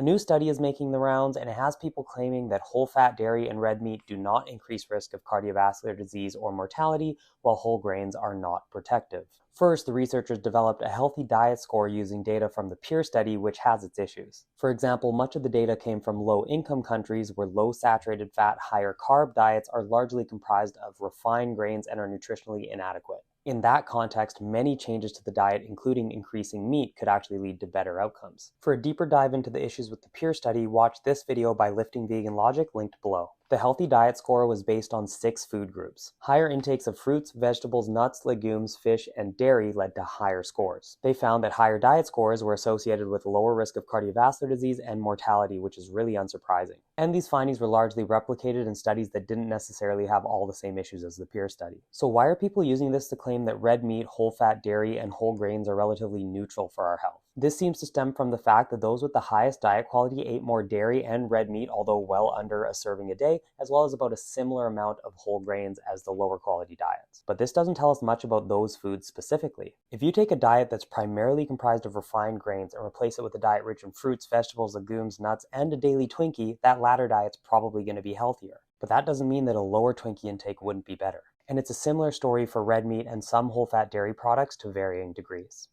A new study is making the rounds, and it has people claiming that whole-fat dairy and red meat do not increase risk of cardiovascular disease or mortality, while whole grains are not protective. First, the researchers developed a healthy diet score using data from the PURE study, which has its issues. For example, much of the data came from low-income countries where low saturated fat, higher carb diets are largely comprised of refined grains and are nutritionally inadequate. In that context, many changes to the diet, including increasing meat, could actually lead to better outcomes. For a deeper dive into the issues with the PURE study, watch this video by Lifting Vegan Logic, linked below. The healthy diet score was based on 6 food groups. Higher intakes of fruits, vegetables, nuts, legumes, fish, and dairy led to higher scores. They found that higher diet scores were associated with lower risk of cardiovascular disease and mortality, which is really unsurprising. And these findings were largely replicated in studies that didn't necessarily have all the same issues as the PURE study. So why are people using this to claim that red meat, whole-fat dairy, and whole grains are relatively neutral for our health? This seems to stem from the fact that those with the highest diet quality ate more dairy and red meat, although well under a serving a day, as well as about a similar amount of whole grains as the lower quality diets. But this doesn't tell us much about those foods specifically. If you take a diet that's primarily comprised of refined grains and replace it with a diet rich in fruits, vegetables, legumes, nuts, and a daily Twinkie, that latter diet's probably going to be healthier. But that doesn't mean that a lower Twinkie intake wouldn't be better. And it's a similar story for red meat and some whole-fat dairy products to varying degrees.